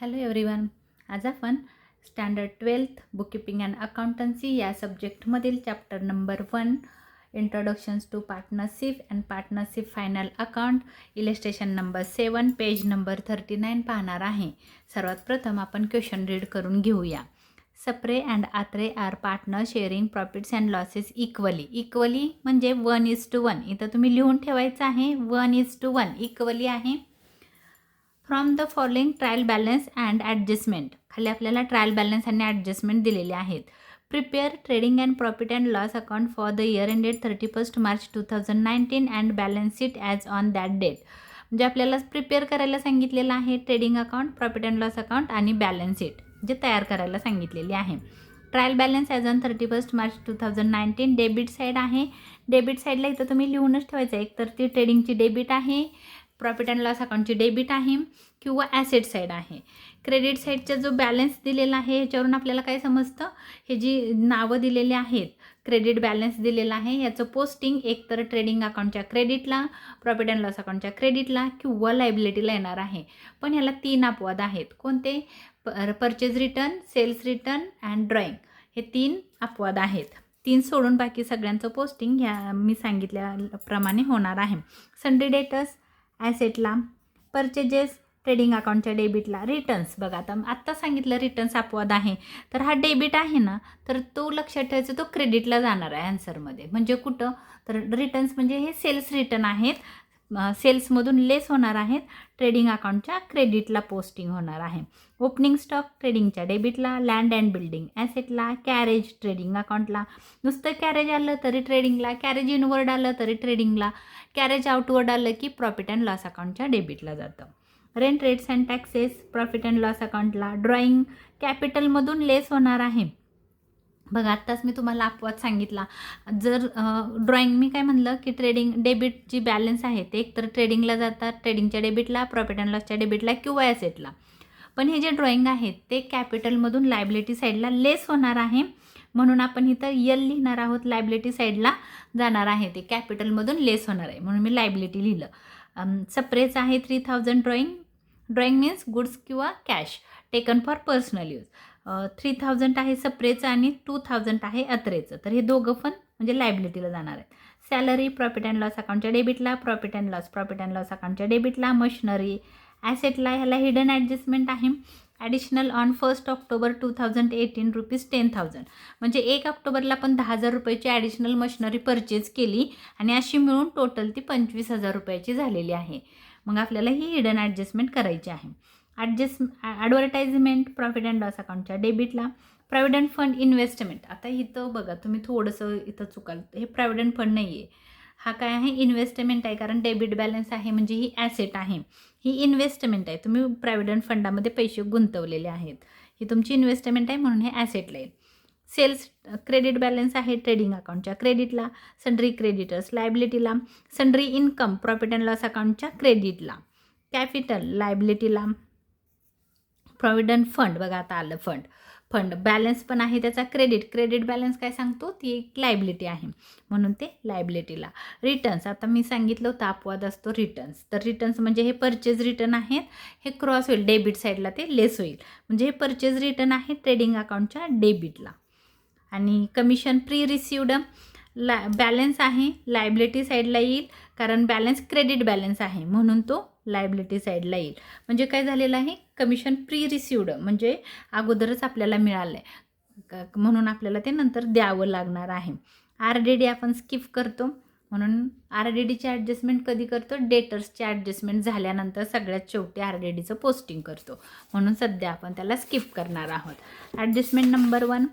Hello everyone. आज आपण standard 12th bookkeeping and accountancy या सब्जेक्टमधील chapter number 1 introductions to partnership and partnership final account illustration number 7 page number 39 पाहणार आहे. सर्वात प्रथम आपण क्वेश्चन रीड करून घेऊया. Sapre and Atre are partner sharing profits and losses equally म्हणजे 1:1. इथं तुम्ही लिहून ठेवायचं आहे 1:1 इक्वली आहे. From the following trial balance and adjustment, खाली आपल्याला ट्रायल बॅलन्स आणि ॲडजस्टमेंट दिलेले आहेत. Prepare trading and profit and loss account for the year ended 31 March 2019 and balance sheet as on that date. म्हणजे आपल्याला प्रिपेअर करायला सांगितलेलं आहे trading account, profit and loss account आणि बॅलन्स शीट जे तयार करायला सांगितलेली आहे. Trial balance as on 31 March 2019 debit side आहे. डेबिट साईडला इथं तुम्ही लिहूनच ठेवायचं आहे, एकतर ती ट्रेडिंगची डेबिट आहे, प्रॉफिट अँड लॉस अकाउंटची डेबिट आहे किंवा ॲसेट साईड आहे. क्रेडिट साईडचा जो बॅलन्स दिलेला आहे ह्याच्यावरून आपल्याला काय समजतं, हे जी नावं दिलेली आहेत, क्रेडिट बॅलन्स दिलेला आहे याचं पोस्टिंग एकतर ट्रेडिंग अकाउंटच्या क्रेडिटला, प्रॉफिट अँड लॉस अकाउंटच्या क्रेडिटला किंवा लायबिलिटीला येणार आहे. पण ह्याला 3 अपवाद आहेत. कोणते? Purchase return, sales return and drawing, हे 3 अपवाद आहेत. 3 सोडून बाकी सगळ्यांचं पोस्टिंग ह्या मी सांगितल्याप्रमाणे होणार आहे. सन्ड्री डेटर्स ॲसेटला, परचेजेस ट्रेडिंग अकाउंटच्या डेबिटला, रिटर्न्स बघा आत्ता सांगितलं रिटर्न्स अपवाद आहे, तर हा डेबिट आहे ना, तर तो लक्षात ठेवायचा, तो क्रेडिटला जाणार आहे आन्सरमध्ये. म्हणजे कुठं? तर रिटर्न्स म्हणजे हे सेल्स रिटर्न आहेत, सेल्समधून लेस होणार आहेत, ट्रेडिंग अकाउंटच्या क्रेडिटला पोस्टिंग होणार आहे. ओपनिंग स्टॉक ट्रेडिंगच्या डेबिटला, लँड अँड बिल्डिंग ॲसेटला, कॅरेज ट्रेडिंग अकाउंटला, नुसतं कॅरेज आलं तरी ट्रेडिंगला, कॅरेज इनवर्ड आलं तरी ट्रेडिंगला, कॅरेज आउटवर्ड आलं की प्रॉफिट अँड लॉस अकाउंटच्या डेबिटला जातं. Rent rates and taxes profit and loss अकाउंटला, ड्रॉइंग कॅपिटलमधून लेस होणार आहे. बघा आत्ताच मी तुम्हाला अपवाद सांगितला. जर ड्रॉइंग मी काय म्हणलं की ट्रेडिंग डेबिट जी बॅलन्स आहे ते एकतर ट्रेडिंगला जातात, ट्रेडिंगच्या डेबिटला, प्रॉफिट अँड लॉसच्या डेबिटला किंवा ॲसेटला. पण हे जे ड्रॉइंग आहेत ते कॅपिटलमधून लायबिलिटी साईडला लेस होणार आहे, म्हणून आपण इथं यल लिहिणार आहोत. लायबिलिटी साईडला जाणार आहे, ते कॅपिटलमधून लेस होणार आहे म्हणून मी लायबिलिटी लिहिलं. सप्रेच आहे 3000 ड्रॉइंग मीन्स गुड्स किंवा cash taken for personal use. 3000 आहे सप्रेचं आणि 2000 आहे अत्रेचं, तर हे दोघं पण म्हणजे लायबिलिटीला जाणार आहेत. सॅलरी प्रॉफिट अँड लॉस अकाउंटच्या डेबिटला, प्रॉफिट अँड लॉस अकाउंटच्या डेबिटला, मशिनरी ॲसेटला, ह्याला हिडन ॲडजस्टमेंट आहे. ॲडिशनल ऑन 1 ऑक्टोबर 2018 रुपीज 10,000, म्हणजे 1 ऑक्टोबरला पण 10,000 रुपयाची ॲडिशनल मशिनरी परचेज केली आणि अशी मिळून टोटल ती 25,000 रुपयाची झालेली आहे. मग आपल्याला ही हिडन ॲडजस्टमेंट करायची आहे. ॲडव्हर्टाइजमेंट प्रॉफिट अँड लॉस अकाउंटच्या डेबिटला, प्रॉव्हिडंट फंड इन्व्हेस्टमेंट. आता इथं बघा तुम्ही थोडंसं इथं चुकाल, हे प्रॉव्हिडंट फंड नाही आहे, हा काय आहे इन्व्हेस्टमेंट आहे, कारण डेबिट बॅलन्स आहे म्हणजे ही ॲसेट आहे, ही इन्व्हेस्टमेंट आहे. तुम्ही प्रॉव्हिडंट फंडामध्ये पैसे गुंतवलेले आहेत, ही तुमची इन्व्हेस्टमेंट आहे म्हणून हे ॲसेटला येईल. सेल्स क्रेडिट बॅलन्स आहे ट्रेडिंग अकाउंटच्या क्रेडिटला, सन्ड्री क्रेडिटर्स लायबिलिटीला, sundry income profit and loss अकाउंटच्या क्रेडिटला, कॅपिटल लायबिलिटीला, प्रॉव्हिडंट फंड बघा आता आलं फंड बॅलन्स पण आहे त्याचा क्रेडिट बॅलन्स काय सांगतो, ती एक लायबिलिटी आहे म्हणून ते लायबिलिटीला. रिटर्न्स आता मी सांगितलं होतं अपवाद असतो रिटर्न्स, तर रिटर्न्स म्हणजे हे परचेज रिटर्न आहेत, हे क्रॉस होईल डेबिट साईडला, ते लेस होईल म्हणजे हे परचेज रिटर्न आहे ट्रेडिंग अकाउंटच्या डेबिटला. आणि कमिशन प्री रिसिवड बॅलन्स आहे लायबिलिटी साईडला येईल, कारण बॅलन्स क्रेडिट बॅलन्स आहे म्हणून तो लायबिलिटी साईडला येईल. म्हणजे काय झालेलं आहे, कमिशन प्री रिसिवड म्हणजे अगोदरच आपल्याला मिळालं आहे म्हणून आपल्याला ते नंतर द्यावं लागणार आहे. RDD आपण स्किप करतो, म्हणून RDDची ॲडजस्टमेंट कधी करतो, डेटर्सची ॲडजस्टमेंट झाल्यानंतर सगळ्यात शेवटी RDDचं पोस्टिंग करतो, म्हणून सध्या आपण त्याला स्किप करणार आहोत. Adjustment number 1,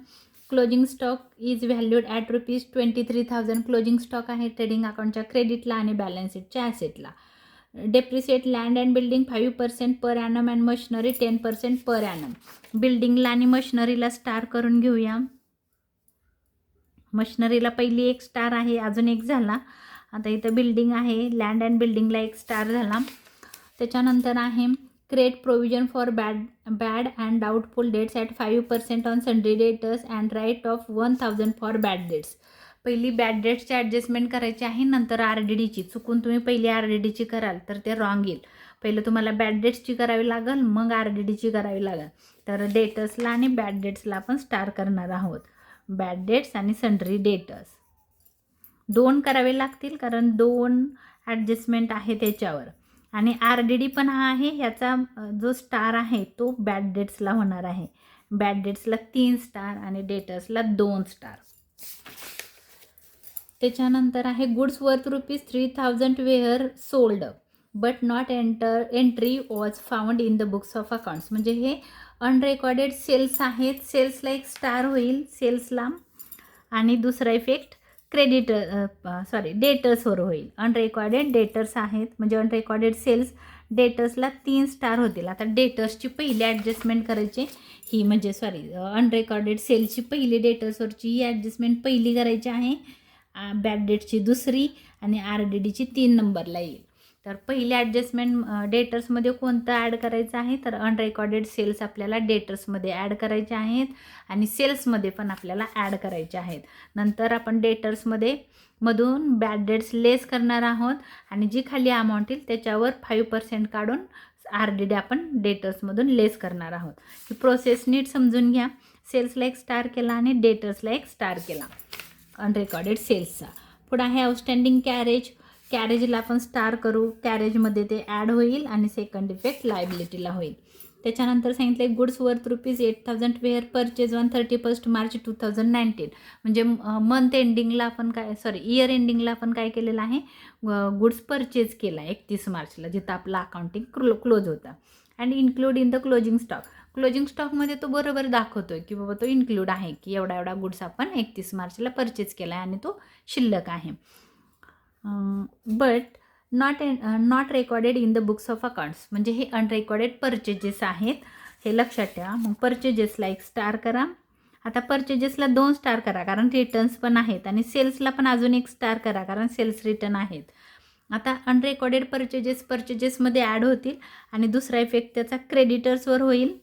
closing stock is valued at rupees 23,000. Closing stock आहे ट्रेडिंग अकाउंटच्या क्रेडिटला आणि बॅलन्स शीटच्या ॲसेटला. Depreciate land and building 5% per annum and machinery 10% per annum. बिल्डिंगला आणि मशिनरीला स्टार करून घेऊया. मशिनरीला पहिली एक स्टार आहे, अजून एक झाला. आता इथं बिल्डिंग आहे, लँड अँड बिल्डिंगला एक स्टार झाला. त्याच्यानंतर आहे create provision for bad and doubtful debts at 5% on sundry debtors and write off 1,000 for bad debts. पहिली बॅड डेट्सची ॲडजस्टमेंट करायची आहे, नंतर RDDची. चुकून तुम्ही पहिली RDDची कराल तर ते रॉंग येईल पहिलं तुम्हाला बॅड डेट्सची करावी लागेल, मग RDDची करावी लागेल. तर डेटर्सला आणि बॅड डेट्सला आपण स्टार करणार आहोत. बॅड डेट्स आणि सन्ड्री डेटर्स 2 करावे लागतील, कारण 2 ॲडजस्टमेंट आहे त्याच्यावर. आणि RDD पण हा आहे, ह्याचा जो स्टार आहे तो बॅड डेट्सला होणार आहे. बॅड डेट्सला 3 स्टार आणि डेटर्सला 2 स्टार. त्याच्यानंतर आहे goods worth ₹3,000 were sold but not entry was found in the books of accounts. म्हणजे हे अनरेकॉर्डेड सेल्स आहेत. सेल्सला एक स्टार होईल सेल्सला, आणि दुसरा इफेक्ट डेटर्सवर होईल. अनरेकॉर्डेड डेटर्स आहेत, म्हणजे अनरेकॉर्डेड सेल्स डेटर्सला 3 स्टार होतील. आता डेटर्सची पहिली ॲडजस्टमेंट करायची ही, म्हणजे अनरेकॉर्डेड सेल्सची पहिली डेटर्सवरची ही ॲडजस्टमेंट पहिली करायची आहे, बॅड डेटची दुसरी आणि RDDची 3 नंबरला येईल. तर पहिली ॲडजस्टमेंट डेटर्समध्ये कोणतं ॲड करायचं आहे, तर अनरेकॉर्डेड सेल्स आपल्याला डेटर्समध्ये ॲड करायचे आहेत आणि सेल्समध्ये पण आपल्याला ॲड करायचे आहेत. नंतर आपण मधून बॅड डेट्स लेस करणार आहोत आणि जी खाली अमाऊंट येईल त्याच्यावर 5% काढून RDD आपण डेटर्समधून लेस करणार आहोत. ही प्रोसेस नीट समजून घ्या. सेल्सला एक स्टार केला आणि डेटर्सला एक स्टार केला अनरेकॉर्डेड सेल्सचा. पुढे आहे आउटस्टँडिंग कॅरेजला आपण स्टार करू. कॅरेजमध्ये ते ॲड होईल आणि सेकंड इफेक्ट लायबिलिटीला होईल. त्याच्यानंतर सांगितले goods worth ₹8,000 were purchase on 31 March 2019. म्हणजे मंथ एंडिंगला आपण इयर एंडिंगला आपण काय केलेलं आहे, गुड्स परचेज केला 31 मार्चला, जिथं आपला अकाउंटिंग क्लोज होता. And include in the closing stock. Closing स्टॉकमध्ये तो बरोबर दाखवतो आहे की बाबा तो इन्क्लूड आहे, की एवढा गुड्स आपण 31 मार्चला परचेज केला आहे आणि तो शिल्लक आहे. But not recorded in the books of accounts. म्हणजे हे अनरेकॉर्डेड परचेजेस आहेत, हे लक्षात ठेवा. मग परचेजेसला एक स्टार करा. आता परचेजेसला 2 स्टार करा, कारण रिटर्न्स पण आहेत, आणि सेल्सला पण अजून एक स्टार करा, कारण सेल्स रिटर्न आहेत. आता अनरेकॉर्डेड परचेजेसमध्ये ॲड होतील आणि दुसरा इफेक्ट त्याचा क्रेडिटर्सवर होईल.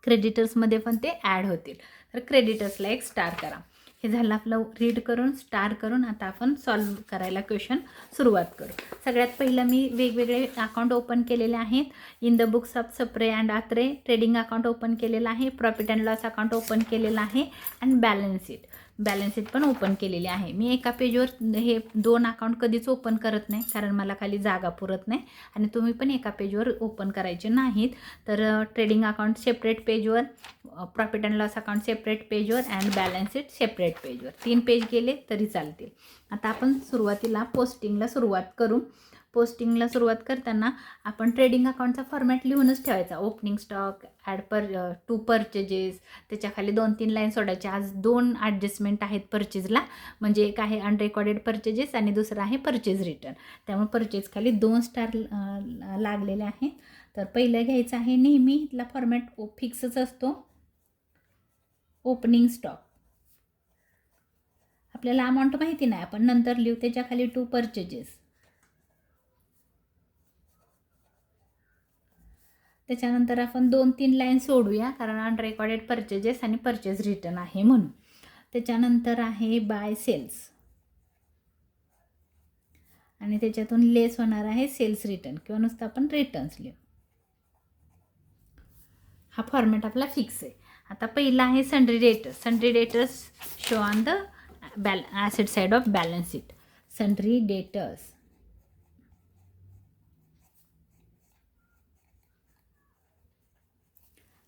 क्रेडिटर्समध्ये पण ते ॲड होतील. तर क्रेडिटर्सला एक स्टार करा. हे झालं आपलं रीड करून, स्टार करून. आता आपण सॉल्व करायला क्वेश्चन सुरुवात करू. सगळ्यात पहिलं मी वेगवेगळे अकाउंट ओपन केलेले आहेत. In the books of Sapre and Atre trading account open केलेलं आहे, profit and loss account open केलेलं आहे, अँड बॅलन्स शीट पण ओपन केलेली आहे. मी एका पेजवर हे 2 अकाउंट कधीच ओपन करत नाही, कारण मला खाली जागा पुरत नाही, आणि तुम्ही पण एका पेजवर ओपन करायचे नाहीत. तर ट्रेडिंग अकाउंट सेपरेट पेजवर, profit and loss account separate पेजवर, अँड बॅलन्स शीट सेपरेट पेजवर. 3 पेज गेले तरी चालतील. आता आपण सुरुवातीला पोस्टिंगला सुरुवात करू. पोस्टिंगला सुरुवात करताना आपण ट्रेडिंग अकाउंटचा फॉर्मॅट लिहूनच ठेवायचा. ओपनिंग स्टॉक, टू परचेजेस, त्याच्याखाली 2-3 लाईन सोडायच्या. आज 2 ॲडजस्टमेंट आहेत परचेजला, म्हणजे एक आहे अनरेकॉर्डेड परचेजेस आणि दुसरं आहे परचेज रिटर्न. त्यामुळे परचेज खाली 2 स्टार लागलेले आहेत. तर पहिलं घ्यायचं आहे, नेहमी इथला फॉर्मॅट फिक्सच असतो, ओपनिंग स्टॉक. आपल्याला अमाऊंट माहिती नाही, आपण नंतर लिहू. त्याच्याखाली 2 परचेजेस. त्याच्यानंतर आपण 2-3 लाईन सोडूया, कारण अनरेकॉर्डेड परचेजेस आणि परचेज रिटर्न आहे म्हणून. त्याच्यानंतर आहे बाय सेल्स, आणि त्याच्यातून लेस होणार आहे सेल्स रिटर्न, किंवा नुसतं आपण रिटर्न्स लिहू. हा फॉर्मॅट आपला फिक्स आहे. आता पहिला आहे sundry debtors. Sundry debtors show on the asset side of balance sheet. Sundry debtors,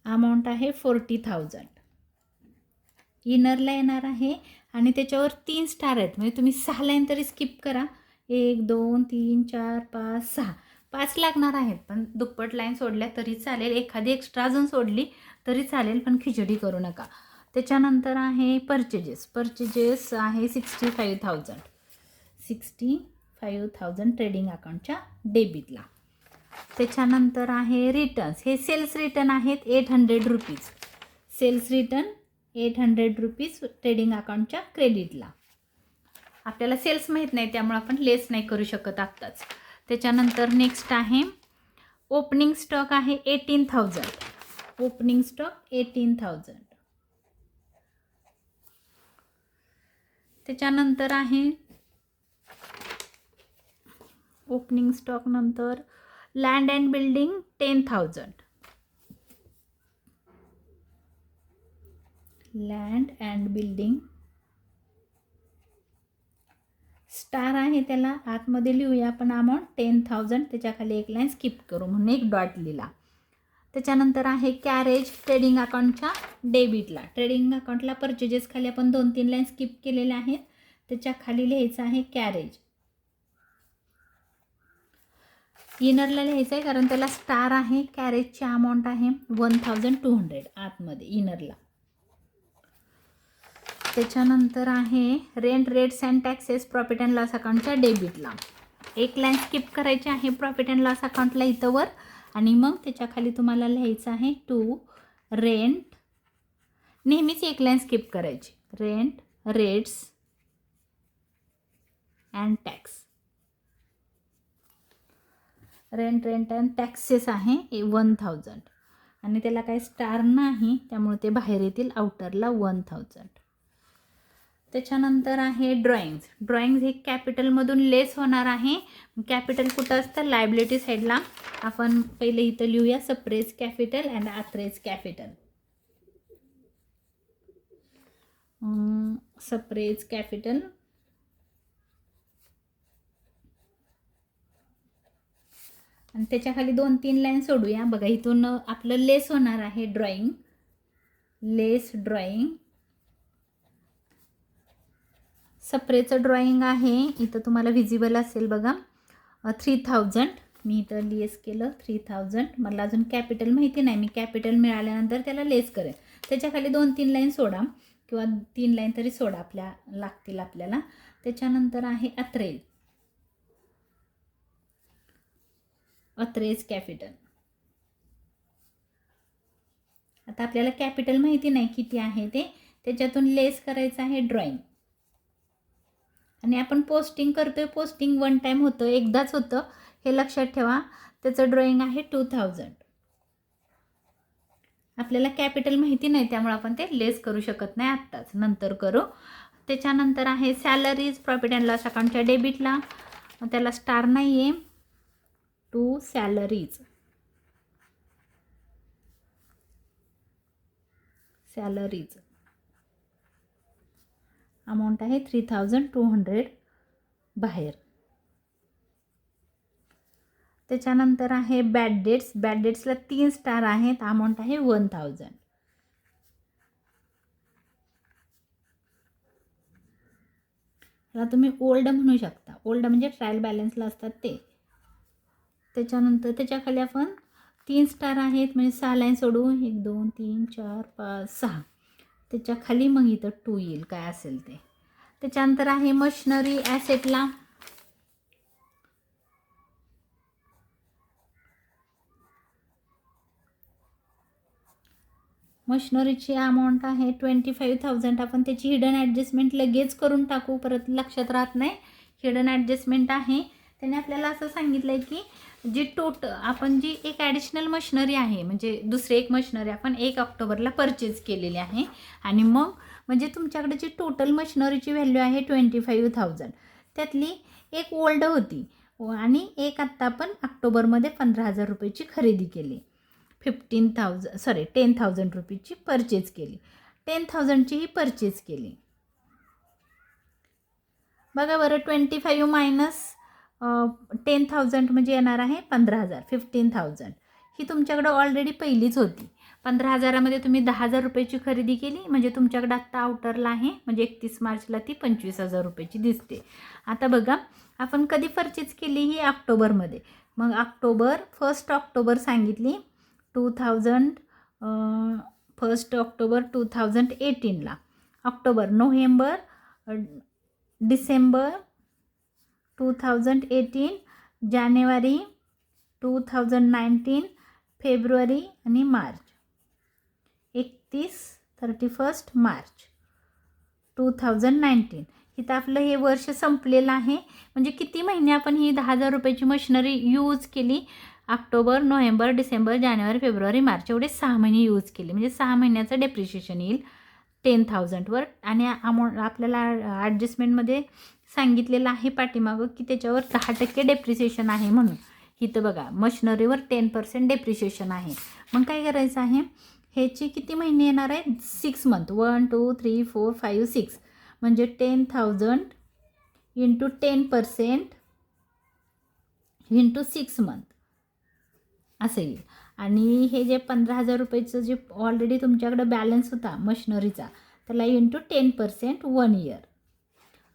amount आहे 40,000. इनरला येणार आहे आणि त्याच्यावर 3 स्टार आहेत, म्हणजे तुम्ही 6 लाईन तरी स्किप करा. 1, 2, 3, 4, 5, 6, 5 लागणार आहेत, पण दुप्पट लाईन सोडल्या तरी चालेल. एखादी एक्स्ट्रा अजून सोडली तरी चालेल, पण खिचडी करू नका. त्याच्यानंतर आहे परचेजेस आहे 65,000. 65,000 ट्रेडिंग अकाउंटच्या डेबिटला. त्याच्यानंतर आहे रिटर्न्स. हे सेल्स रिटर्न आहेत ₹800. सेल्स रिटर्न ₹800 ट्रेडिंग अकाउंटच्या क्रेडिटला. आपल्याला सेल्स माहीत नाही, त्यामुळे आपण लेस नाही करू शकत आत्ताच. त्याच्यानंतर नेक्स्ट आहे ओपनिंग स्टॉक आहे 18,000. Opening stock 18,000. त्याच्यानंतर आहे ओपनिंग स्टॉक नंतर land and building 10,000. Land and building star आहे, त्याला आतमध्ये लिहूया आपण अमाऊंट 10,000. त्याच्याखाली एक लाईन स्किप करू म्हणून एक डॉट लिहिला. त्याच्यानंतर आहे कॅरेज ट्रेडिंग अकाउंटच्या डेबिटला. ट्रेडिंग अकाउंटला परचेजेस खाली आपण 2-3 लाईन स्किप केलेल्या आहेत. त्याच्या खाली लिहायचं आहे कॅरेज. इनरला लिहायचं आहे कारण त्याला स्टार आहे. कॅरेजची अमाऊंट आहे 1,200 आतमध्ये इनरला. त्याच्यानंतर आहे rent rates and taxes profit and loss अकाउंटच्या डेबिटला. एक लाईन स्किप करायची आहे प्रॉफिट अँड लॉस अकाउंटला इथं वर, आणि मग त्याच्याखाली तुम्हाला लिहायचं आहे टू रेंट. नेहमीच एक लाईन स्किप करायची. Rent rates and tax. Rent and taxes आहे 1,000 आणि त्याला काही स्टार नाही त्यामुळे ते बाहेर येतील आउटरला 1,000. त्याच्यानंतर आहे ड्रॉइंग्स. ड्रॉइंग्स हे कॅपिटलमधून लेस होणार आहे. कॅपिटल कुठं असतं? लायबिलिटी साईडला. आपण पहिले इथं लिहूया सप्रेज कॅपिटल अँड अथरेज कॅपिटल. सप्रेज कॅपिटल आणि त्याच्याखाली 2-3 लाईन सोडूया. बघा इथून आपलं लेस होणार आहे ड्रॉइंग. लेस ड्रॉइंग. सप्रेचं ड्रॉइंग आहे इथं तुम्हाला व्हिजिबल असेल बघा 3,000. मी इथं लेस केलं 3,000. मला अजून कॅपिटल माहिती नाही, मी कॅपिटल मिळाल्यानंतर त्याला लेस करेन. त्याच्याखाली 2-3 लाईन सोडा किंवा 3 लाईन तरी सोडा लागतील आपल्याला. त्याच्यानंतर आहे अथरेज. अथरेज कॅपिटल. आता आपल्याला कॅपिटल माहिती नाही किती आहे ते, त्याच्यातून लेस करायचं आहे ड्रॉइंग. आणि आपण पोस्टिंग करतोय, पोस्टिंग 1 टाईम होतं, एकदाच होतं हे लक्षात ठेवा. त्याचं ड्रॉइंग आहे 2,000. आपल्याला कॅपिटल माहिती नाही त्यामुळे आपण ते लेस करू शकत नाही आत्ताच, नंतर करू. त्याच्यानंतर आहे सॅलरीज प्रॉफिट अँड लॉस अकाउंटच्या डेबिटला. त्याला स्टार नाही आहे. To salaries. सॅलरीज अमाऊंट आहे 3,200 बाहेर. त्याच्यानंतर आहे बॅड डेट्स. बॅड डेट्सला 3 स्टार आहेत, अमाऊंट आहे 1,000. याला तुम्ही ओल्ड म्हणू शकता. ओल्ड म्हणजे ट्रायल बॅलन्सला असतात ते. त्याच्यानंतर त्याच्याखाली आपण 3 स्टार आहेत म्हणजे 6 लाईन सोडू. 1 2 3 4 5 6. त्याच्या खाली मग इथं 2 येईल काय असेल ते. त्याच्यानंतर आहे मशिनरी ॲसेटला. मशिनरीची अमाऊंट आहे 25,000. आपण त्याची हिडन ॲडजस्टमेंट लगेच करून टाकू, परत लक्षात राहत नाही. हिडन ॲडजस्टमेंट आहे. त्याने आपल्याला असं सांगितलं आहे की जी आपण जी एक ॲडिशनल मशिनरी आहे म्हणजे दुसरी एक मशिनरी आपण 1 ऑक्टोबरला परचेज केलेली आहे आणि मग म्हणजे तुमच्याकडे जी टोटल मशिनरीची व्हॅल्यू आहे 25,000 त्यातली एक ओल्ड होती आणि एक आत्ता आपण ऑक्टोबरमध्ये 15,000 रुपयाची खरेदी केली. 10,000 रुपीची परचेज केली. 10,000ची ही परचेज केली. बघा बरं 25 मायनस 10,000 म्हणजे येणार आहे 15,000. 15,000 ही तुमच्याकडं ऑलरेडी पहिलीच होती. 15,000मध्ये तुम्ही 10,000 रुपयाची खरेदी केली म्हणजे तुमच्याकडं आत्ता आउटरला आहे म्हणजे 31 मार्चला ती 25,000 रुपयाची दिसते. आता बघा आपण कधी परचेज केली ही ऑक्टोबरमध्ये. मग 1 ऑक्टोबर सांगितली 1 ऑक्टोबर 2018ला. ऑक्टोबर, नोव्हेंबर, डिसेंबर 2018, जानेवारी 2019, फेब्रुवारी आणि मार्च. 31 मार्च 2019 इथं आपलं हे वर्ष संपलेलं आहे. म्हणजे किती महिने आपण ही 10,000 रुपयाची मशिनरी यूज केली? ऑक्टोबर, नोव्हेंबर, डिसेंबर, जानेवारी, फेब्रुवारी, मार्च एवढे 6 महिने यूज केले. म्हणजे 6 महिन्याचं डेप्रिशिएशन येईल 10,000वर. आणि अमाऊंट आपल्याला ॲडजस्टमेंटमध्ये सांगितलेलं आहे पाठीमागं की त्याच्यावर 10% डेप्रिसिएशन आहे म्हणून. इथं बघा मशिनरीवर 10% डेप्रिशिएशन आहे. मग काय करायचं आहे, ह्याची किती महिने येणार आहे, 6 मंथ, 1 2 3 4 5 6, म्हणजे 10,000 इंटू 10% इंटू 6 मंथ असं येईल. आणि हे जे 15,000 रुपयेचं जे ऑलरेडी तुमच्याकडं बॅलन्स होता मशिनरीचा, त्याला इंटू 10% 1 इयर.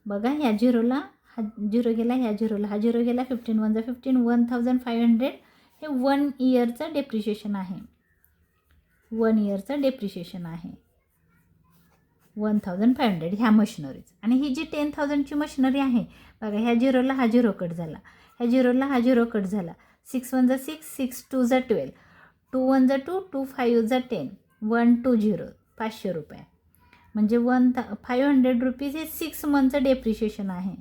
बघा ह्या झिरोला हा झिरो गेला, ह्या झिरोला हा झिरो गेला, 15 1 15, 1,500 हे 1 इयरचं डेप्रिशिएशन आहे. 1 इयरचं डेप्रिशिएशन आहे 1,500 ह्या मशिनरीचं. आणि ही जी 10,000ची मशिनरी आहे बघा, ह्या झिरोला हा झिरो कट झाला, ह्या झिरोला हा झिरो कट झाला, 6 1 6, 6 2 12, 2 1 2, 2 5 10, 1 2 0, 500 रुपये, म्हणजे 1,500 रुपीज हे 6 मंथचं डेप्रिशिएशन आहे.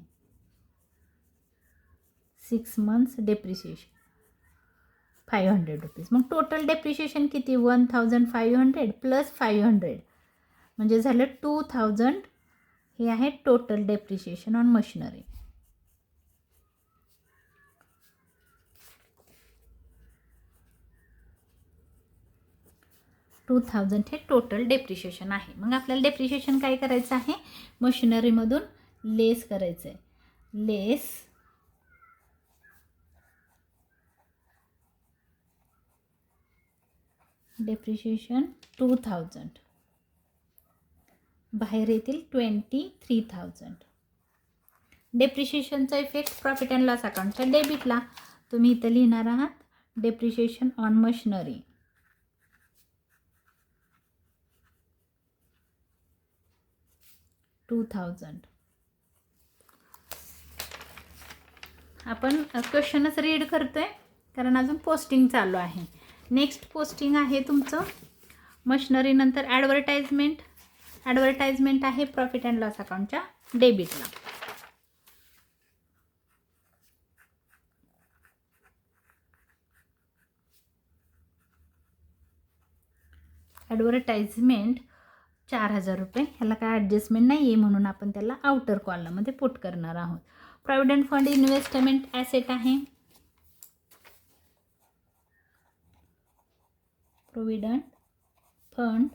6 मंथ्स डेप्रिशिएशन 500 रुपीज. मग टोटल डेप्रिशिएशन किती, 1,500 प्लस 500, म्हणजे झालं 2,000. हे आहे टोटल डेप्रिशिएशन ऑन मशिनरी. हे टोटल डेप्रिशिएशन आहे. मग आपल्याला डेप्रिशिएशन काय करायचं आहे, मशिनरीमधून लेस करायचं आहे. लेस डेप्रिशिएशन 2,000, बाहेर येतील 23,000. डेप्रिशिएशनचा इफेक्ट प्रॉफिट अँड लॉस अकाउंटच्या डेबिटला. तुम्ही इथं लिहिणार आहात डेप्रिशिएशन ऑन मशिनरी. आपण क्वेश्चनच रीड करतोय कारण अजून पोस्टिंग चालू आहे. नेक्स्ट पोस्टिंग आहे तुमचं मशिनरी नंतर ॲडव्हर्टाइजमेंट. ॲडव्हर्टाइजमेंट आहे प्रॉफिट अँड लॉस अकाउंटच्या डेबिटला. ॲडव्हर्टाइजमेंट 4,000 रुपये. ह्याला काय ॲडजस्टमेंट नाही आहे म्हणून आपण त्याला आउटर कॉलममध्ये पुट करणार आहोत. प्रॉव्हिडंट फंड इन्व्हेस्टमेंट ॲसेट आहे. Provident fund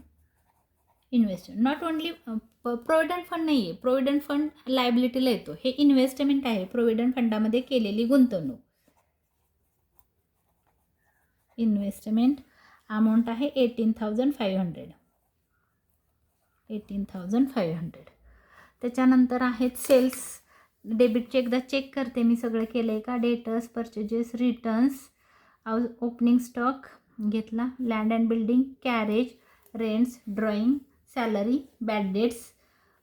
investment, not only provident fund नाही आहे, प्रोव्हिडंट फंड लायबिलिटीला येतो. हे इन्व्हेस्टमेंट आहे, प्रोव्हिडंट फंडामध्ये केलेली गुंतवणूक. इन्व्हेस्टमेंट अमाऊंट आहे 18,500. त्याच्यानंतर आहेत सेल्स. डेबिटचे एकदा चेक करते मी सगळं केलं आहे का. Debtors, purchases, returns, opening stock घेतला, land and building, carriage, rents, drawing, salary, bad debts,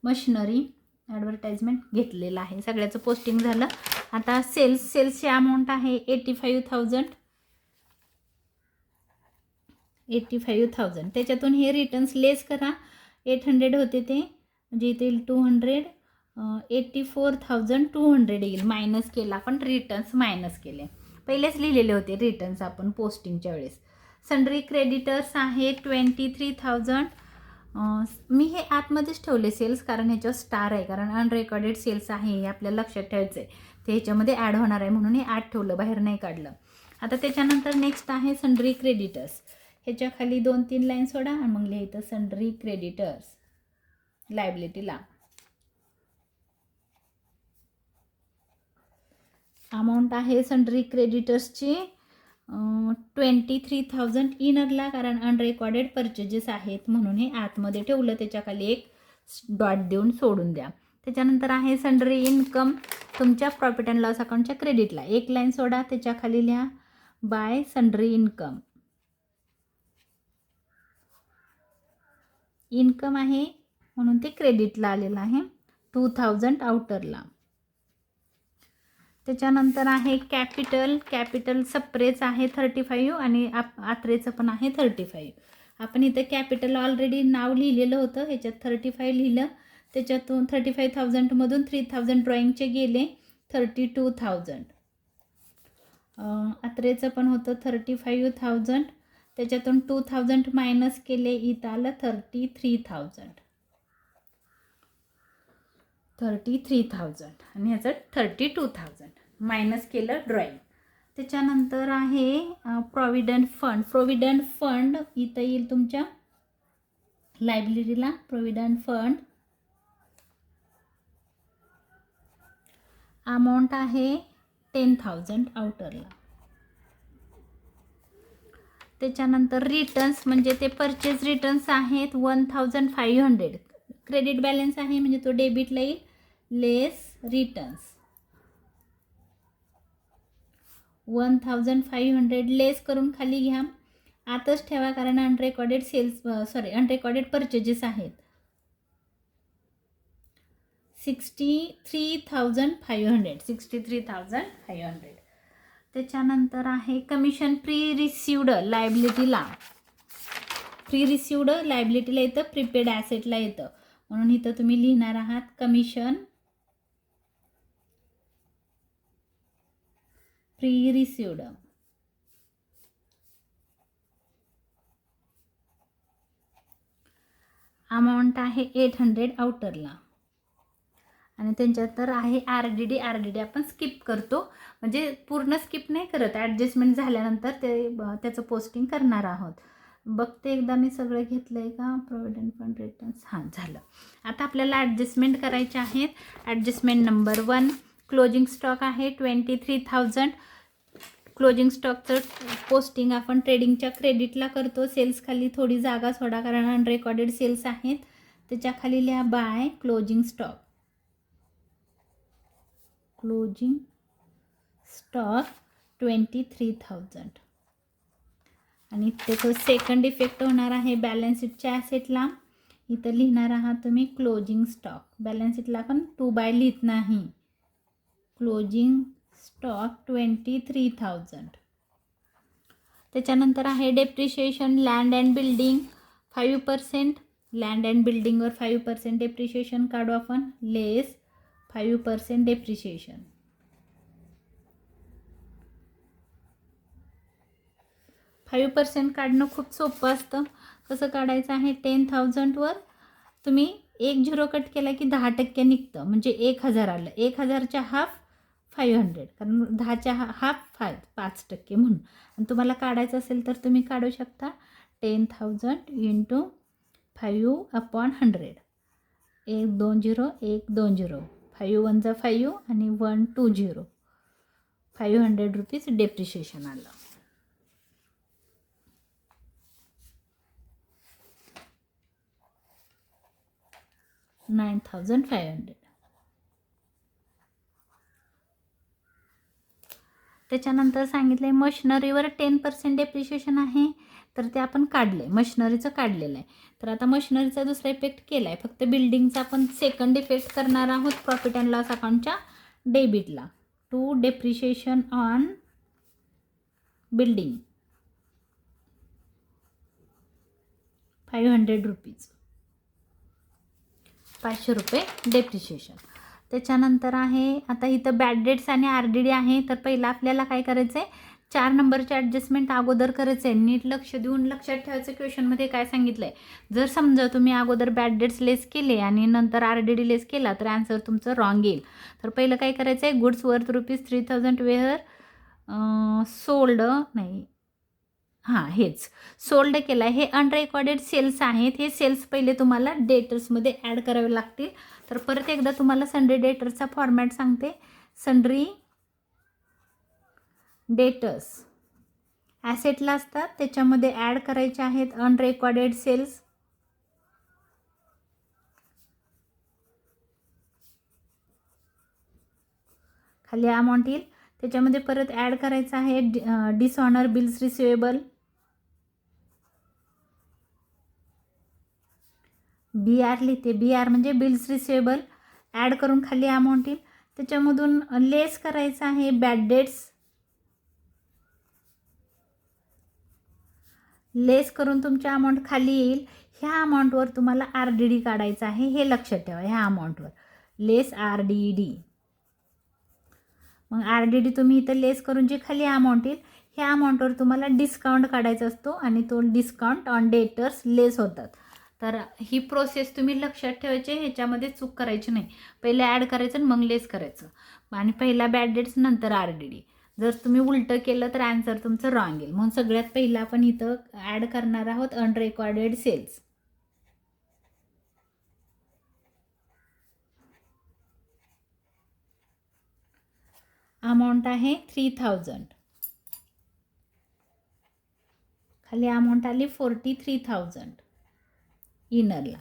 machinery, advertisement घेतलेलं आहे. सगळ्याचं पोस्टिंग झालं. आता सेल्सची अमाऊंट आहे 85,000. त्याच्यातून हे रिटर्न्स लेस करा. 800 होते ते, म्हणजे इथे येईल 200, 84,200 येईल. मायनस केला आपण, रिटर्न्स मायनस केले. पहिलेच लिहिलेले होते रिटर्न्स आपण पोस्टिंगच्या वेळेस. सन्ड्री क्रेडिटर्स आहे 23,000. मी हे आतमध्येच ठेवले सेल्स कारण ह्याच्यावर स्टार आहे, कारण अनरेकॉर्डेड सेल्स आहे हे आपल्याला लक्षात ठेवायचं आहे. ते ह्याच्यामध्ये ॲड होणार आहे म्हणून हे आत ठेवलं, बाहेर नाही काढलं. आता त्याच्यानंतर नेक्स्ट आहे सन्ड्री क्रेडिटर्स. ह्याच्या खाली 2-3 लाईन सोडा आणि मग लिहायचं सन्ड्री क्रेडिटर्स लायबिलिटीला. अमाऊंट आहे सन्ड्री क्रेडिटर्सची 23,000 इनरला, कारण अनरेकॉर्डेड परचेजेस आहेत म्हणून हे आतमध्ये ठेवलं. त्याच्या खाली एक डॉट देऊन सोडून द्या. त्याच्यानंतर आहे सन्ड्री इन्कम. तुमच्या प्रॉफिट अँड लॉस अकाउंटच्या क्रेडिटला एक लाईन सोडा, त्याच्या खाली लिहा बाय सन्ड्री इन्कम. इन्कम आहे म्हणून ते क्रेडिटला आलेलं आहे 2,000 आउटरला. त्याच्यानंतर आहे कॅपिटल सप्रेच आहे 35 आणि आत्रेचं पण आहे 35. आपण इथं कॅपिटल ऑलरेडी नाव लिहिलेलं होतं, ह्याच्यात 35 लिहिलं. त्याच्यातून 35,000मधून 3,000 ड्रॉईंगचे गेले, 32,000. आत्रेचं पण होतं 35,000, त्याच्यातून 2,000 मायनस केले, इथं आलं 33,000. आणि ह्याचं 32,000 मायनस केलं ड्रॉईंग. त्याच्यानंतर आहे प्रॉव्हिडंट फंड. प्रॉव्हिडंट फंड इथं येईल तुमच्या लायबिलिटीला. प्रॉव्हिडंट फंड अमाऊंट आहे 10,000 आउटरला. त्याच्यानंतर रिटर्न्स म्हणजे ते परचेस रिटर्न्स आहेत 1,500. क्रेडिट बॅलन्स आहे म्हणजे तो डेबिटला येईल. लेस रिटर्न्स 1,500 लेस करून खाली घ्या. आतच ठेवा कारण अनरेकॉर्डेड अनरेकॉर्डेड परचेजेस आहेत. 63,500. त्याच्यानंतर आहे कमिशन प्री रिसिवड लायबिलिटीला. प्री रिसिवड लायबिलिटीला येतं, प्रीपेड ॲसेटला येतं. म्हणून इथं तुम्ही लिहिणार आहात कमिशन प्री रिसिवड. अमाऊंट आहे 800 आउटरला. आणि त्यांच्यात तर आहे RDD. आपण स्किप करतो म्हणजे पूर्ण स्किप नाही करत, ॲडजस्टमेंट झाल्यानंतर त्याचं पोस्टिंग करणार आहोत. बघते एकदा मी सगळं घेतलं आहे का. प्रॉव्हिडंट फंड रिटर्न्स हां झालं. आता आपल्याला ॲडजस्टमेंट करायचे आहेत. ॲडजस्टमेंट नंबर 1 क्लोजिंग स्टॉक आहे 23,000. क्लोजिंग स्टॉकचं पोस्टिंग आपण ट्रेडिंगच्या क्रेडिटला करतो. सेल्स खाली थोडी जागा सोडा कारण अनरेकॉर्डेड सेल्स आहेत. त्याच्या खाली लिहा by closing stock. Closing stock 23,000. आणि त्याचं सेकंड इफेक्ट होणार आहे बॅलन्स शीटच्या ॲसेटला. इथं लिहिणार आहात तुम्ही क्लोजिंग स्टॉक. बॅलन्स शीटला पण 2 बाय लिहित नाही. Closing stock 23,000. त्याच्यानंतर आहे depreciation land and building 5%. Land and बिल्डिंगवर 5% डेप्रिशिएशन काढू आपण. लेस 5% डेप्रिशिएशन. फाईव्ह 5% काढणं खूप सोपं असतं. कसं काढायचं आहे 10,000वर तुम्ही 1 झिरो कट केला की 10% निघतं म्हणजे 1,000 आलं. 1,000च्या हाफ 500 कारण 10च्या हाफ 5% म्हणून. आणि तुम्हाला काढायचं असेल तर तुम्ही काढू शकता 10,000 × 5/100. 1 2 0 1 2 0 5 1 जा 5 आणि 1 2 0 500 रुपीज डेप्रिशिएशन आलं. $9,500. त्याच्यानंतर सांगितलं मशिनरीवर 10% डेप्रिशिएशन आहे तर ते आपण काढले. मशिनरीचं काढलेलं आहे. तर आता मशिनरीचा दुसरा इफेक्ट केला आहे. फक्त बिल्डिंगचा आपण सेकंड इफेक्ट करणार आहोत प्रॉफिट अँड लॉस अकाउंटच्या डेबिटला. To depreciation on building 500 rupees. 500 रुपये डेप्रिशिएशन. त्याच्यानंतर आहे आता इथं बॅड डेट्स आणि RDD आहे. तर पहिला आपल्याला काय करायचं आहे 4 नंबरचे ॲडजस्टमेंट अगोदर करायचं आहे. नीट लक्ष देऊन लक्षात ठेवायचं क्वेश्चनमध्ये काय सांगितलं आहे. जर समजा तुम्ही अगोदर बॅड डेट्स लेस केले आणि नंतर RDD लेस केला तर आन्सर तुमचं रॉंग येईल. तर पहिलं काय करायचं आहे गुड्स वर्थ ₹3,000 वेअर सोल्ड नाही हेच सोल्ड केलं आहे. हे अनरेकॉर्डेड सेल्स आहेत. हे सेल्स पहिले तुम्हाला डेटर्समध्ये ॲड करावे लागतील. तर परत एकदा तुम्हाला सन्ड्री डेटर्सचा फॉर्मॅट सांगते. सन्ड्री डेटर्स ॲसेटला असतात त्याच्यामध्ये ॲड करायचे आहेत अनरेकॉर्डेड सेल्स. खाली अमाऊंट येईल त्याच्यामध्ये परत ॲड करायचं आहे डिसऑनर बिल्स रिसिवेबल. BR लिहिते. BR म्हणजे बिल्स रिसिवेबल. ॲड करून खाली अमाऊंट येईल त्याच्यामधून लेस करायचं आहे बॅड डेट्स. लेस करून तुमच्या अमाऊंट खाली येईल. ह्या अमाऊंटवर तुम्हाला RDD काढायचं आहे हे लक्षात ठेवा. ह्या अमाऊंटवर लेस RDD. मग RDD तुम्ही इथं लेस करून जी खाली अमाऊंट येईल ह्या अमाऊंटवर तुम्हाला डिस्काउंट काढायचा असतो आणि तो डिस्काउंट ऑन डेटर्स लेस होतात. तर ही प्रोसेस तुम्ही लक्षात ठेवायची. ह्याच्यामध्ये चूक करायची नाही. पहिले ॲड करायचं आणि मग लेस करायचं आणि पहिला बॅड डेट्स नंतर RDD. जर तुम्ही उलटं केलं तर आन्सर तुमचं रॉंग येईल. म्हणून सगळ्यात पहिला आपण इथं ॲड करणार आहोत अनरेकॉर्डेड सेल्स. अमाऊंट आहे 3000. खाली अमाऊंट आली 43,000 इनरला.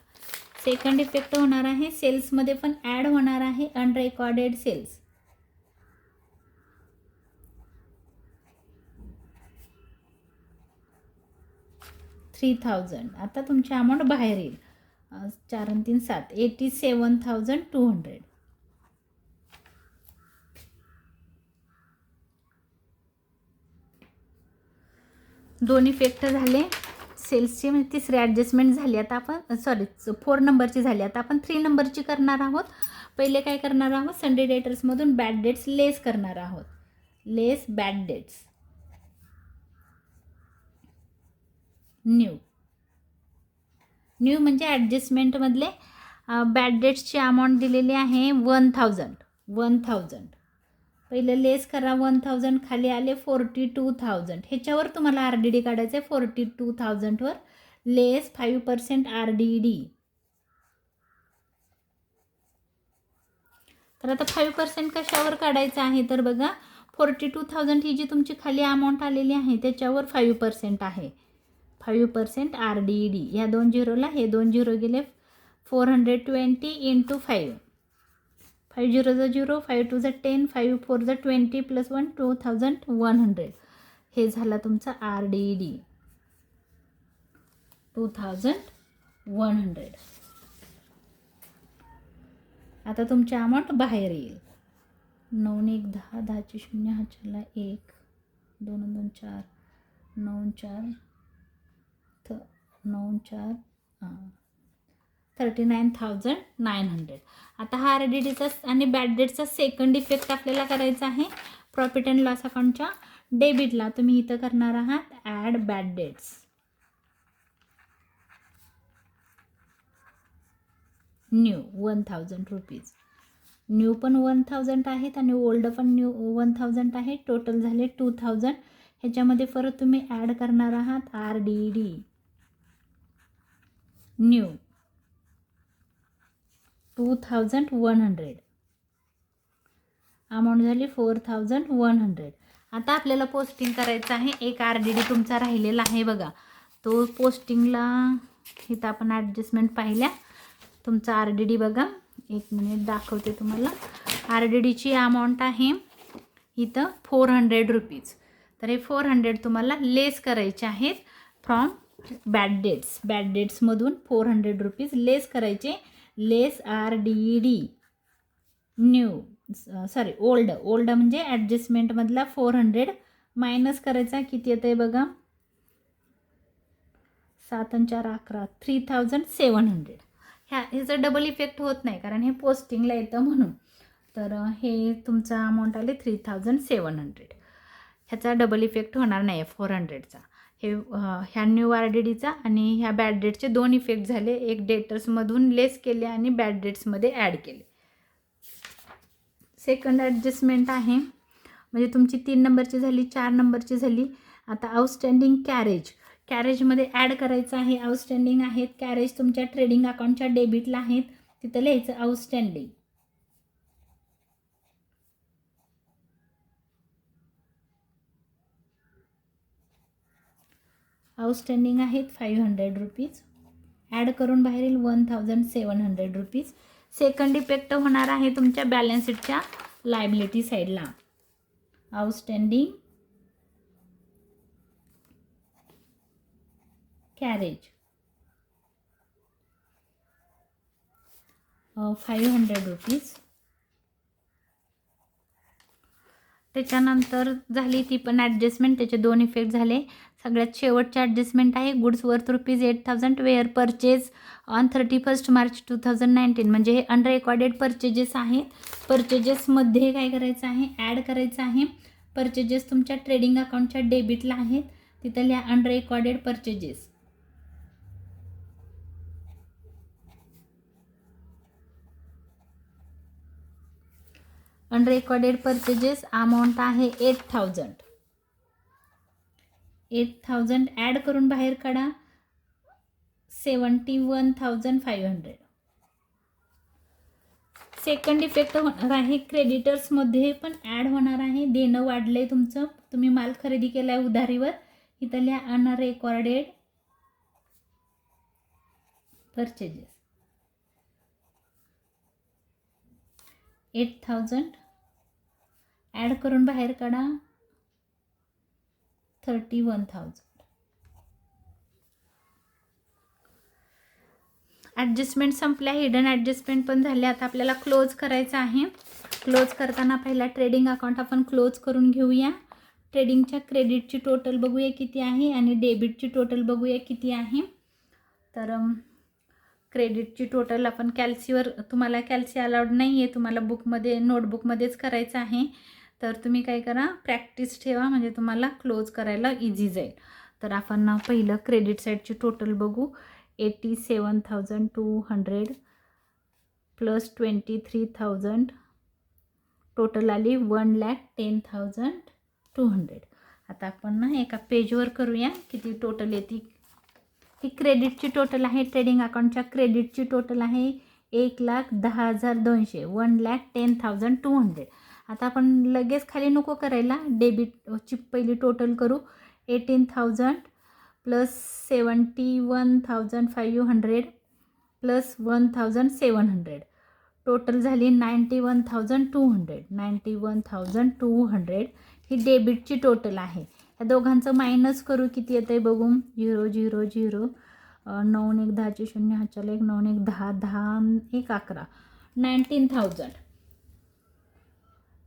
सेकंड इफेक्ट होणार आहे सेल्समध्ये पण ॲड होणार आहे अनरेकॉर्डेड सेल्स. $3,000. आता तुमची अमाऊंट बाहेर येईल. 4 आणि 3 7 87,200. दोन इफेक्ट झाले सेल्सची, म्हणजे तिसरी ॲडजस्टमेंट झाली. आता आपण 4 नंबरची झाली. आता आपण 3 नंबरची करणार आहोत. पहिले काय करणार आहोत, सन्डे डेटर्समधून बॅड डेट्स लेस करणार आहोत. लेस बॅड डेट्स. न्यू म्हणजे ॲडजस्टमेंटमधले बॅड डेट्सची अमाऊंट दिलेली आहे 1,000. पहिलं लेस करा 1,000, खाली आले 42,000. ह्याच्यावर तुम्हाला RDD काढायचं आहे. 42,000वर लेस 5% RDD. तर आता 5% कशावर काढायचं आहे तर बघा, 42,000 ही जी तुमची खाली अमाऊंट आलेली आहे त्याच्यावर 5% आहे. 5% RDD. ह्या 2 झिरोला हे 2 झिरो गेले. 420 × 5. 5 0 0, 5 2 10, 5 4 20 + 1 2,100. हे झाला तुमचा RDD 2,100. आता तुमची अमाऊंट बाहेर येईल. 9 1 10, 10 चे 0, हा चला 1 2 2 4 9 4 9 4 39,900. आता हा RDDचा आणि बॅड डेटचा सेकंड इफेक्ट आपल्याला करायचा आहे प्रॉफिट अँड लॉस अकाउंटच्या डेबिटला. तुम्ही इथं करणार आहात add bad debts. New 1,000 rupees. New पण 1,000 आहेत आणि ओल्ड पण न्यू 1,000 आहे. टोटल झाले 2,000. ह्याच्यामध्ये परत तुम्ही ॲड करणार आहात RDD. न्यू 2,100. अमाऊंट झाली 4,100. आता आपल्याला पोस्टिंग करायचं आहे. एक RDD तुमचा राहिलेला आहे बघा, तो पोस्टिंगला इथं आपण ॲडजस्टमेंट पाहिल्या. तुमचा RDD बघा, 1 मिनिट दाखवते तुम्हाला. RDDची अमाऊंट आहे इथं 400 रुपीज. तर हे 400 तुम्हाला लेस करायचे आहेत फ्रॉम बॅड डेट्स. बॅड डेट्समधून 400 रुपीज लेस करायचे. Less RDD. न्यू ओल्ड म्हणजे ॲडजस्टमेंटमधला 400 मायनस करायचा. किती येतं आहे बघा, 7 आणि 4 11, 3,700. ह्याचा डबल इफेक्ट होत नाही कारण हे पोस्टिंगला येतं म्हणून. तर हे तुमचा अमाऊंट आले 3,700. ह्याचा डबल इफेक्ट होणार नाही 400चा. हे ह्या न्यू RDDचा आणि ह्या बॅड डेटचे 2 इफेक्ट झाले. एक डेटर्समधून लेस केले आणि बॅड डेट्समध्ये ॲड केले. सेकंड ॲडजस्टमेंट आहे म्हणजे तुमची 3 नंबरची झाली, 4 नंबरची झाली. आता आउटस्टँडिंग कॅरेजमध्ये ॲड करायचं आहे. आउटस्टँडिंग आहेत कॅरेज तुमच्या ट्रेडिंग अकाउंटच्या डेबिटला आहेत. तिथं लिहायचं आउटस्टँडिंग. आउटस्टँडिंग आहेत 500 रुपीज. ॲड करून बाहेर येईल 1,700 रुपीज. सेकंड इफेक्ट होणार आहे तुमच्या बॅलन्स शीटच्या लायबिलिटी साईडला. Outstanding carriage 500 rupees. त्याच्यानंतर झाली ती पण ॲडजस्टमेंट, त्याचे 2 इफेक्ट झाले. सगळ्यात शेवटचे ॲडजस्टमेंट आहे goods worth ₹8,000 were purchase on 31 March 2019. म्हणजे हे अनरेकॉर्डेड परचेजेस आहेत. परचेजेसमध्ये काय करायचं आहे, ॲड करायचं आहे. परचेजेस तुमच्या ट्रेडिंग अकाउंटच्या डेबिटला आहेत. तिथं लिहा अनरेकॉर्डेड परचेजेस. अनरेकॉर्डेड परचेजेस अमाऊंट आहे 8,000. 8,000 ॲड करून बाहेर काढा 71,500. सेकंड इफेक्ट होणार आहे क्रेडिटर्समध्ये पण ॲड होणार आहे. देणं वाढलं आहे तुमचं, तुम्ही माल खरेदी केला आहे उधारीवर. इथं लिहा अनरेकॉर्डेड परचेजेस 8,000 ॲड करून बाहेर काढा 31,000. ॲडजस्टमेंट संपल्या, हिडन ॲडजस्टमेंट पण झाल्या. आता आपल्याला क्लोज करायचं आहे. क्लोज करताना पहिला ट्रेडिंग अकाउंट आपण क्लोज करून घेऊया. ट्रेडिंगच्या क्रेडिटची टोटल बघूया किती आहे आणि डेबिटची टोटल बघूया किती आहे. तर क्रेडिटची टोटल आपण कॅल्सीवर, तुम्हाला कॅल्सी अलाउड नाही आहे, तुम्हाला बुकमध्ये नोटबुकमध्येच करायचं आहे. तर तुम्ही काय करा, प्रॅक्टिस ठेवा, म्हणजे तुम्हाला क्लोज करायला इझी जाईल. तर आपण पहिलं क्रेडिट साईडची टोटल बघू. 87,200 प्लस 23,000 टोटल आली 1,10,200. आता आपण ना एका पेजवर करूया किती टोटल येते. ही क्रेडिटची टोटल आहे, ट्रेडिंग अकाउंटच्या क्रेडिटची टोटल आहे 1,10,200, 1,10,200. आता आपण लगेच खाली नको करायला, डेबिटची पहिली टोटल करू. 18,000 प्लस 71,500 प्लस 1,700 टोटल झाली 91,200. 91,200 ही डेबिटची टोटल आहे. या दोघांचं मायनस करू, किती येतं आहे बघू. 0 0 0 9 1 10 0 हात 1 9 1 10 10 1 11 19,000.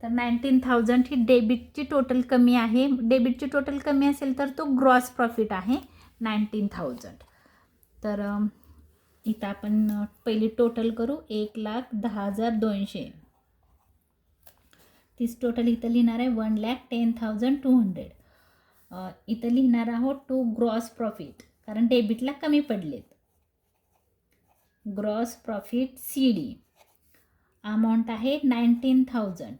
तर 19,000 ही डेबिटची टोटल कमी आहे. डेबिटची टोटल कमी असेल तर तो ग्रॉस प्रॉफिट आहे 19,000. तर इथं आपण पहिली टोटल करू 1,10,200. तीच टोटल इथं लिहिणार आहे 1,10,200. इथं लिहिणार आहोत टू ग्रॉस प्रॉफिट, कारण डेबिटला कमी पडलेत. ग्रॉस प्रॉफिट CD अमाऊंट आहे 19,000.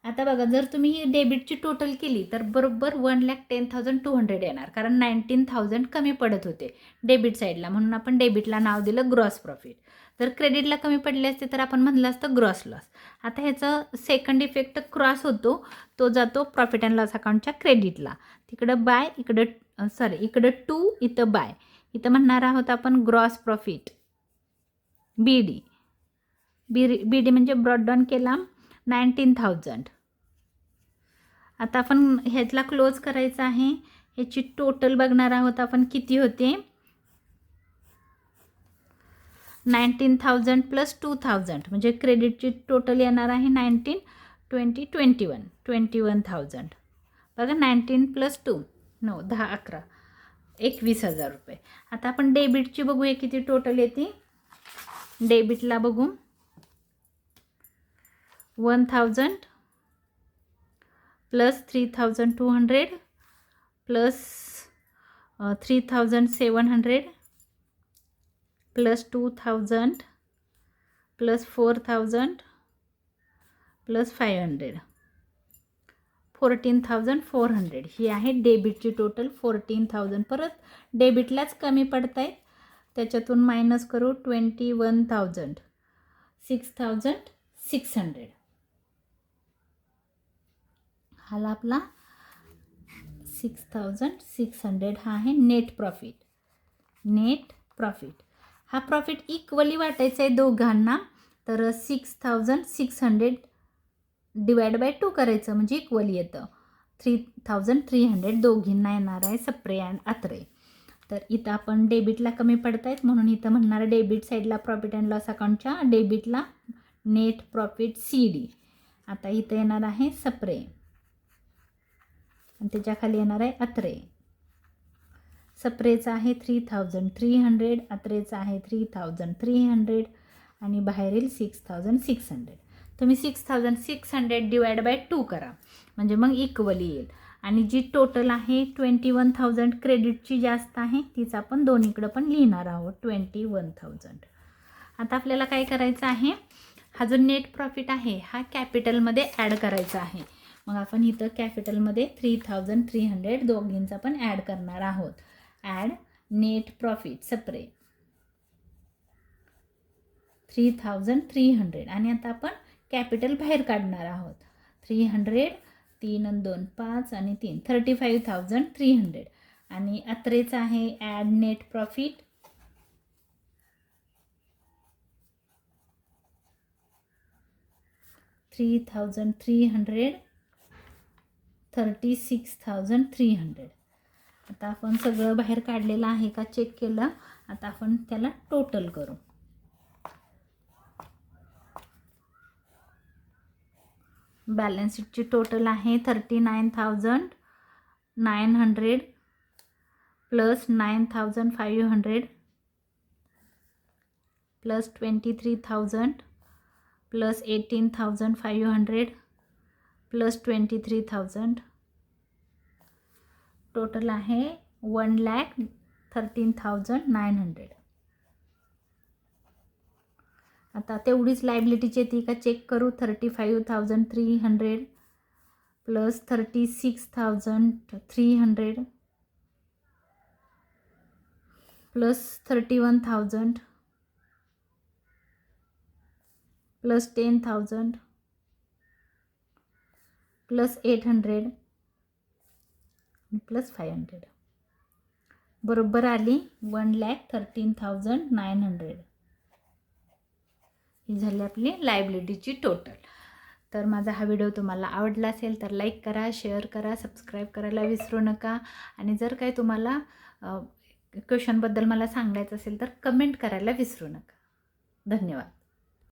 आता बघा, जर तुम्ही ही डेबिटची टोटल केली तर बरोबर 1,10,200 येणार, कारण 19,000 कमी पडत होते डेबिट साईडला, म्हणून आपण डेबिटला नाव दिलं ग्रॉस प्रॉफिट. जर क्रेडिटला कमी पडले असते तर आपण म्हणलं असतं ग्रॉस लॉस. आता ह्याचं सेकंड इफेक्ट क्रॉस होतो, तो जातो प्रॉफिट अँड लॉस अकाउंटच्या क्रेडिटला. तिकडं बाय, इकडं टू, इथं बाय. इथं म्हणणार आहोत आपण ग्रॉस प्रॉफिट BD म्हणजे ब्रॉडडाऊन केला 19,000. आता आपण ह्यातला क्लोज करायचा आहे. ह्याची टोटल बघणार आहोत आपण किती होते. 19,000 प्लस 2,000 म्हणजे क्रेडिटची टोटल येणार आहे 19 20 21,000. बघा 19 प्लस 2 9 10 11 21,000 रुपये. आता आपण डेबिटची बघूया किती टोटल येते. डेबिटला बघू 1,000 plus 3,200 plus 3,700 plus 2,000 plus 4,000 plus 500 14,400 ही आहे डेबिटची टोटल. 14,000 परत डेबिटलाच कमी पडत आहेत, त्याच्यातून मायनस करू 21,000 6,600. हा आपला 6,600 हा आहे नेट प्रॉफिट. नेट प्रॉफिट हा प्रॉफिट इक्वली वाटायचा आहे दोघांना. तर 6,600 डिवाइड बाय 2 करायचं म्हणजे इक्वली येतं. 3,300 दोघींना येणार आहे, सप्रे अँड अत्रे. तर इथं आपण डेबिटला कमी पडत आहेत म्हणून इथं म्हणणार डेबिट साईडला प्रॉफिट अँड लॉस अकाउंटच्या डेबिटला नेट प्रॉफिट CD. आता इथं येणार आहे सप्रे आणि त्याच्या खाली येणार आहे अत्रे. सप्रेचा आहे 3,300, अत्रेचा आहे 3,300 आणि बाहेरील 6,600. तुम्ही 6,600 डिवाइड बाय 2 करा म्हणजे मग इक्वली येईल. आणि जी टोटल आहे 21,000 क्रेडिटची जास्त आहे, तीच आपण दोन्हीकडं पण लिहिणार आहोत 21,000. आता आपल्याला काय करायचं आहे, हा जो नेट प्रॉफिट आहे हा कॅपिटलमध्ये ॲड करायचा आहे. मग आपण इथं कॅपिटलमध्ये 3300 दोघींचा पण ॲड करणार आहोत. ॲड नेट प्रॉफिट सेपरेट 3300 आणि आता आपण कॅपिटल बाहेर काढणार आहोत. 300 3 आणि 2 5 आणि 3 35,300 आणि अत्रेचा आहे ॲड नेट प्रॉफिट 3,300 36,300. आता आपण सगळं बाहेर काढलेलं आहे का चेक केलं. आता आपण त्याला टोटल करू. बॅलन्स शीटची टोटल आहे 39,900 plus 9,500 plus 23,000 plus 18,500 plus 23,000. Total आहे 1,13,900. आता तेवढीच लायबिलिटीची येते का चेक करू. 35,300 plus 36,300 plus 31,000 plus 10,000 plus 800 plus 500 बरोबर आली 1,13,900. ही झाली आपली लायबिलिटीची टोटल. तर माझा हा व्हिडिओ तुम्हाला आवडला असेल तर लाईक करा, शेअर करा, सबस्क्राईब करायला विसरू नका. आणि जर काही तुम्हाला क्वेश्चनबद्दल मला सांगायचं असेल तर कमेंट करायला विसरू नका. धन्यवाद.